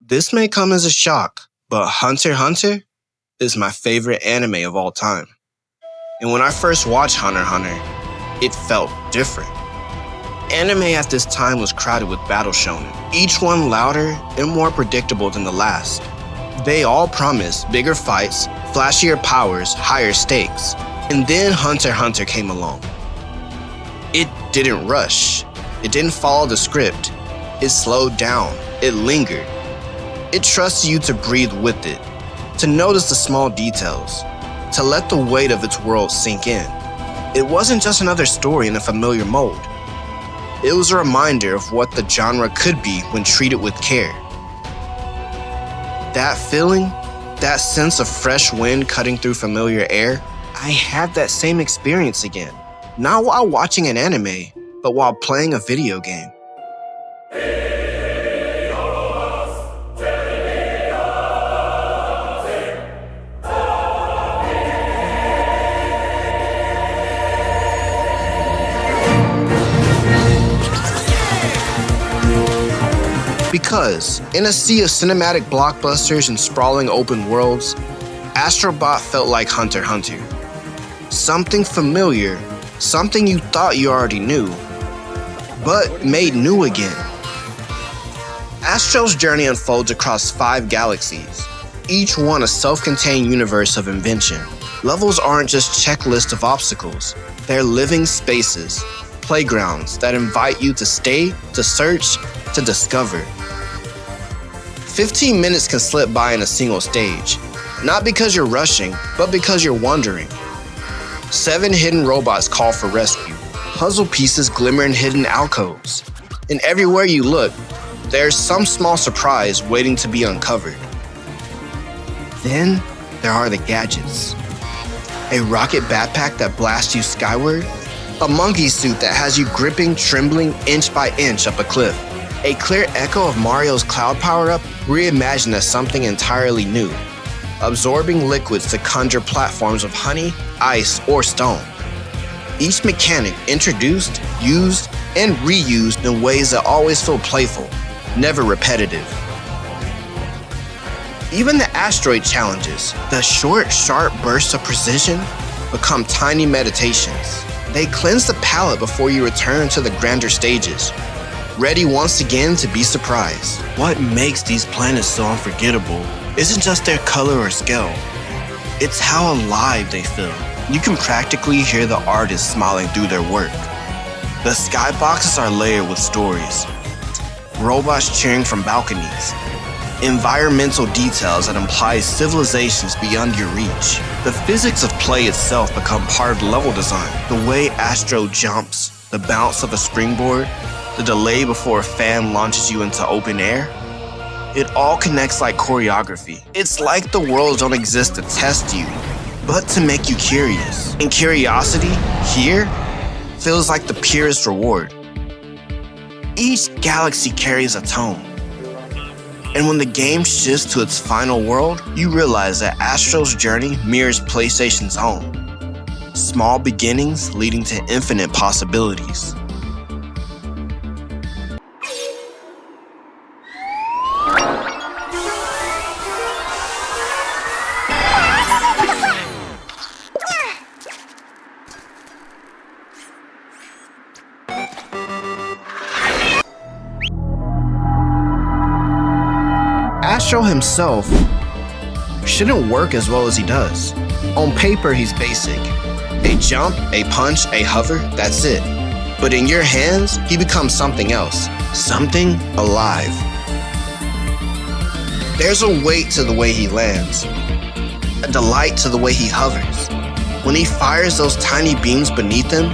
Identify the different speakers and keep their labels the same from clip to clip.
Speaker 1: This may come as a shock, but Hunter x Hunter is my favorite anime of all time. And when I first watched Hunter x Hunter, it felt different. Anime at this time was crowded with battle shonen, each one louder and more predictable than the last. They all promised bigger fights, flashier powers, higher stakes. And then Hunter x Hunter came along. It didn't rush. It didn't follow the script. It slowed down. It lingered. It trusted you to breathe with it, to notice the small details, to let the weight of its world sink in. It wasn't just another story in a familiar mold. It was a reminder of what the genre could be when treated with care. That feeling, that sense of fresh wind cutting through familiar air, I had that same experience again. Not while watching an anime, but while playing a video game. Because, in a sea of cinematic blockbusters and sprawling open worlds, Astrobot felt like Hunter x Hunter. Something familiar, something you thought you already knew, but made new again. Astro's journey unfolds across 5 galaxies, each one a self-contained universe of invention. Levels aren't just checklists of obstacles, they're living spaces, playgrounds that invite you to stay, to search, to discover. 15 minutes can slip by in a single stage, not because you're rushing, but because you're wandering. 7 hidden robots call for rescue, puzzle pieces glimmer in hidden alcoves, and everywhere you look, there's some small surprise waiting to be uncovered. Then there are the gadgets. A rocket backpack that blasts you skyward, a monkey suit that has you gripping, trembling inch by inch up a cliff. A clear echo of Mario's cloud power-up reimagined as something entirely new, absorbing liquids to conjure platforms of honey, ice, or stone. Each mechanic introduced, used, and reused in ways that always feel playful, never repetitive. Even the asteroid challenges, the short, sharp bursts of precision, become tiny meditations. They cleanse the palate before you return to the grander stages, ready once again to be surprised. What makes these planets so unforgettable isn't just their color or scale. It's how alive they feel. You can practically hear the artists smiling through their work. The skyboxes are layered with stories. Robots cheering from balconies. Environmental details that imply civilizations beyond your reach. The physics of play itself become part of the level design. The way Astro jumps, the bounce of a springboard, the delay before a fan launches you into open air. It all connects like choreography. It's like the worlds don't exist to test you, but to make you curious. And curiosity, here, feels like the purest reward. Each galaxy carries a tone. And when the game shifts to its final world, you realize that Astro's journey mirrors PlayStation's own. Small beginnings leading to infinite possibilities. Astro himself shouldn't work as well as he does. On paper, he's basic. A jump, a punch, a hover, that's it. But in your hands, he becomes something else. Something alive. There's a weight to the way he lands. A delight to the way he hovers. When he fires those tiny beams beneath him,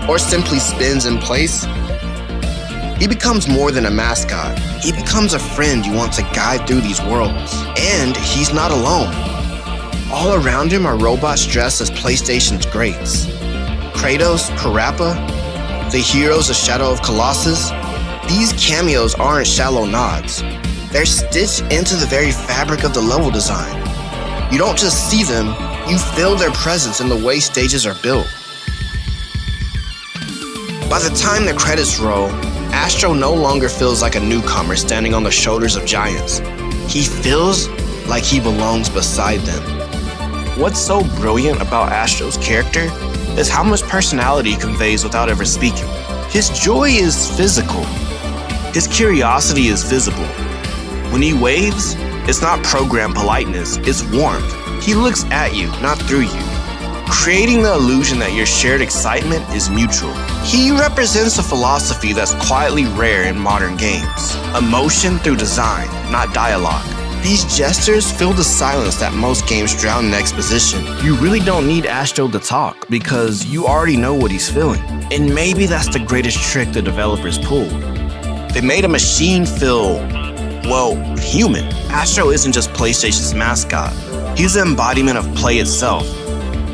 Speaker 1: or simply spins in place, he becomes more than a mascot. He becomes a friend you want to guide through these worlds. And he's not alone. All around him are robots dressed as PlayStation's greats. Kratos, Parappa, the heroes of Shadow of Colossus. These cameos aren't shallow nods. They're stitched into the very fabric of the level design. You don't just see them, you feel their presence in the way stages are built. By the time the credits roll, Astro no longer feels like a newcomer standing on the shoulders of giants. He feels like he belongs beside them. What's so brilliant about Astro's character is how much personality he conveys without ever speaking. His joy is physical. His curiosity is visible. When he waves, it's not programmed politeness, it's warmth. He looks at you, not through you, creating the illusion that your shared excitement is mutual. He represents a philosophy that's quietly rare in modern games. Emotion through design, not dialogue. These gestures fill the silence that most games drown in exposition. You really don't need Astro to talk because you already know what he's feeling. And maybe that's the greatest trick the developers pulled. They made a machine feel, well, human. Astro isn't just PlayStation's mascot. He's the embodiment of play itself.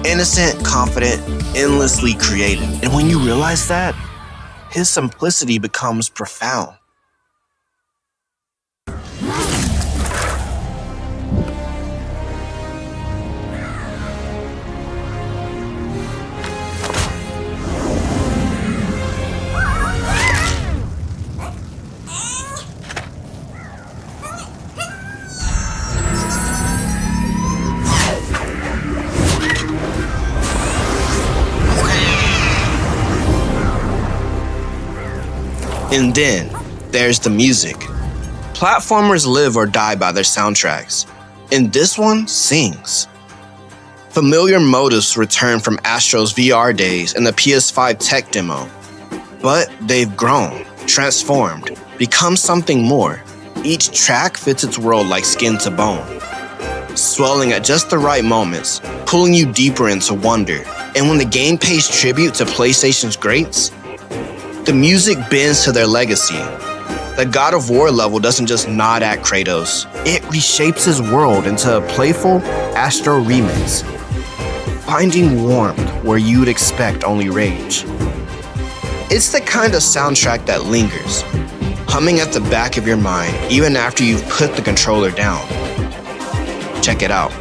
Speaker 1: Innocent, confident, endlessly creative. And when you realize that, his simplicity becomes profound. And then, there's the music. Platformers live or die by their soundtracks, and this one sings. Familiar motifs return from Astro's VR days and the PS5 tech demo, but they've grown, transformed, become something more. Each track fits its world like skin to bone, swelling at just the right moments, pulling you deeper into wonder. And when the game pays tribute to PlayStation's greats, the music bends to their legacy. The God of War level doesn't just nod at Kratos, it reshapes his world into a playful Astro remix, finding warmth where you'd expect only rage. It's the kind of soundtrack that lingers, humming at the back of your mind even after you've put the controller down. Check it out.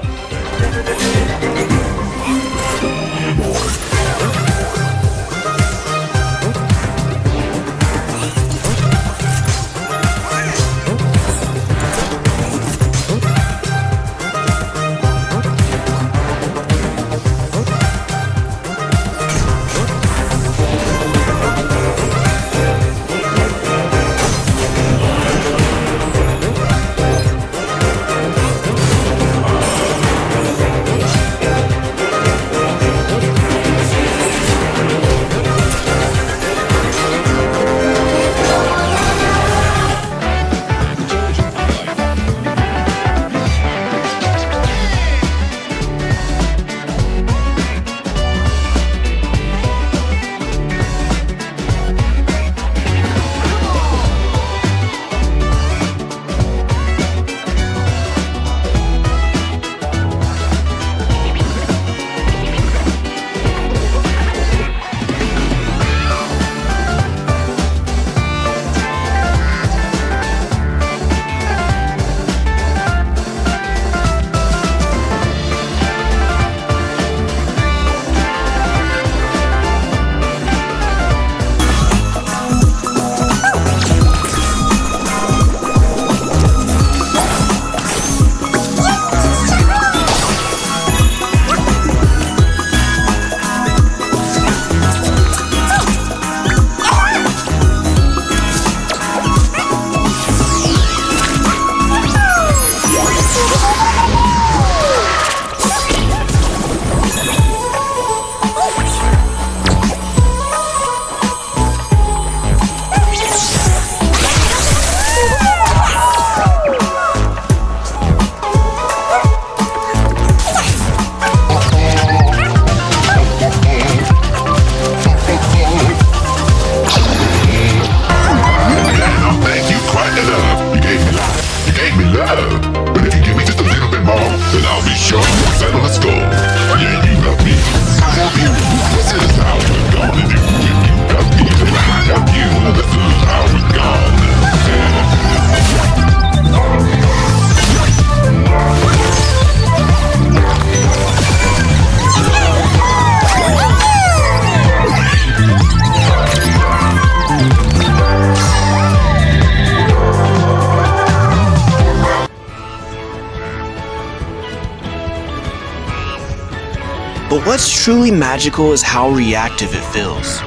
Speaker 1: But what's truly magical is how reactive it feels.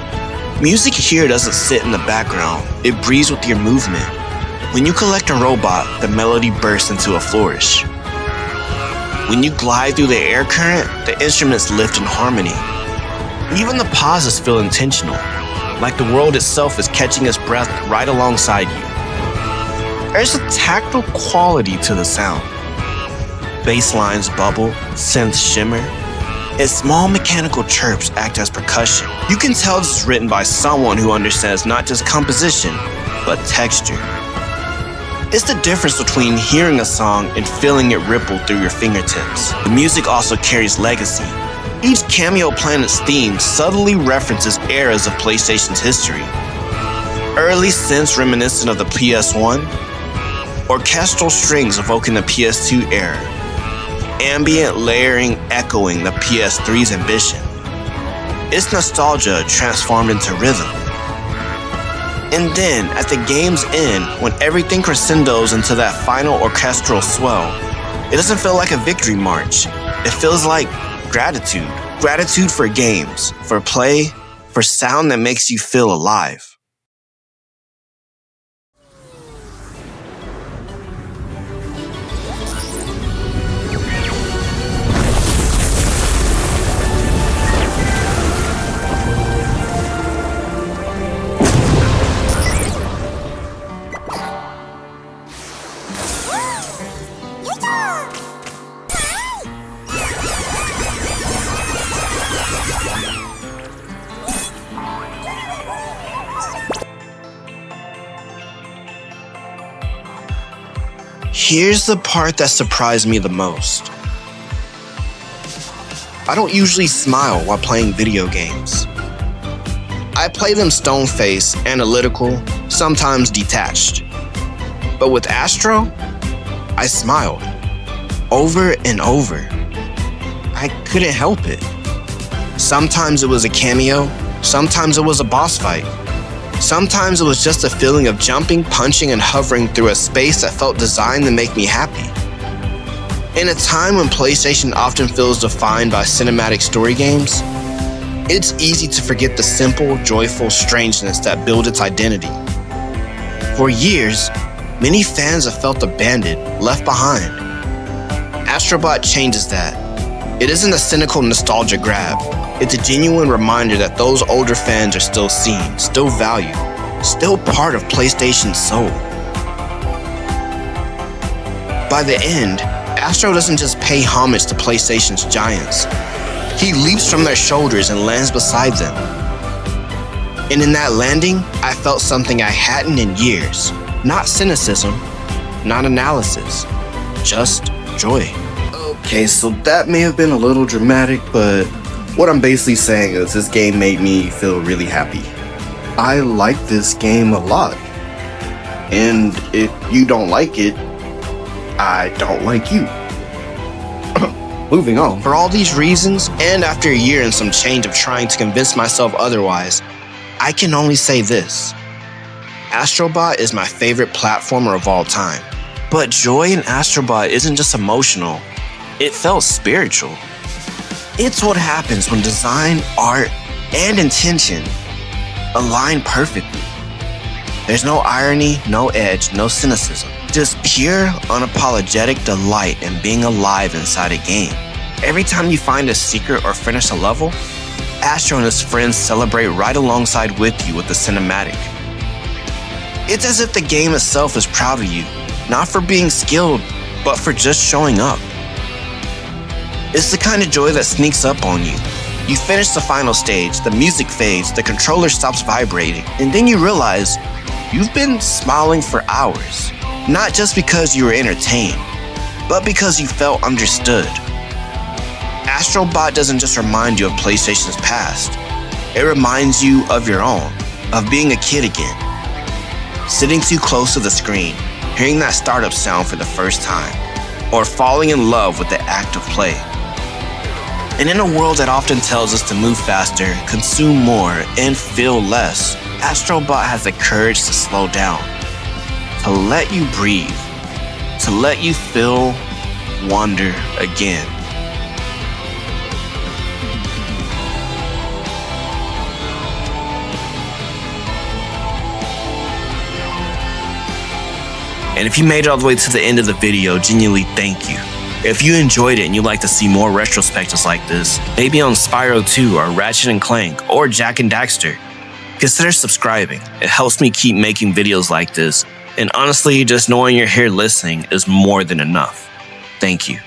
Speaker 1: Music here doesn't sit in the background, it breathes with your movement. When you collect a robot, the melody bursts into a flourish. When you glide through the air current, the instruments lift in harmony. Even the pauses feel intentional, like the world itself is catching its breath right alongside you. There's a tactile quality to the sound. Bass lines bubble, synths shimmer, and small mechanical chirps act as percussion. You can tell this is written by someone who understands not just composition, but texture. It's the difference between hearing a song and feeling it ripple through your fingertips. The music also carries legacy. Each Cameo Planet's theme subtly references eras of PlayStation's history. Early synths reminiscent of the PS1, orchestral strings evoking the PS2 era, ambient layering echoing the PS3's ambition. It's nostalgia transformed into rhythm. And then, at the game's end, when everything crescendos into that final orchestral swell, it doesn't feel like a victory march. It feels like gratitude. Gratitude for games, for play, for sound that makes you feel alive. Here's the part that surprised me the most. I don't usually smile while playing video games. I play them stone-faced, analytical, sometimes detached. But with Astro, I smiled. Over and over. I couldn't help it. Sometimes it was a cameo, sometimes it was a boss fight. Sometimes it was just a feeling of jumping, punching, and hovering through a space that felt designed to make me happy. In a time when PlayStation often feels defined by cinematic story games, it's easy to forget the simple, joyful strangeness that built its identity. For years, many fans have felt abandoned, left behind. Astrobot changes that. It isn't a cynical nostalgia grab. It's a genuine reminder that those older fans are still seen, still valued, still part of PlayStation's soul. By the end, Astro doesn't just pay homage to PlayStation's giants. He leaps from their shoulders and lands beside them. And in that landing, I felt something I hadn't in years. Not cynicism, not analysis, just joy. Okay, so that may have been a little dramatic, but what I'm basically saying is this game made me feel really happy. I like this game a lot. And if you don't like it, I don't like you. Moving on. For all these reasons, and after a year and some change of trying to convince myself otherwise, I can only say this. Astrobot is my favorite platformer of all time. But joy in Astrobot isn't just emotional, it felt spiritual. It's what happens when design, art, and intention align perfectly. There's no irony, no edge, no cynicism. Just pure, unapologetic delight in being alive inside a game. Every time you find a secret or finish a level, Astro and his friends celebrate right alongside with you with the cinematic. It's as if the game itself is proud of you, not for being skilled, but for just showing up. It's the kind of joy that sneaks up on you. You finish the final stage, the music fades, the controller stops vibrating, and then you realize you've been smiling for hours. Not just because you were entertained, but because you felt understood. Astrobot doesn't just remind you of PlayStation's past. It reminds you of your own, of being a kid again. Sitting too close to the screen, hearing that startup sound for the first time, or falling in love with the act of play. And in a world that often tells us to move faster, consume more, and feel less, Astrobot has the courage to slow down, to let you breathe, to let you feel wonder again. And if you made it all the way to the end of the video, genuinely thank you. If you enjoyed it and you'd like to see more retrospectives like this, maybe on Spyro 2 or Ratchet & Clank or Jak and Daxter, consider subscribing. It helps me keep making videos like this, and honestly, just knowing you're here listening is more than enough. Thank you.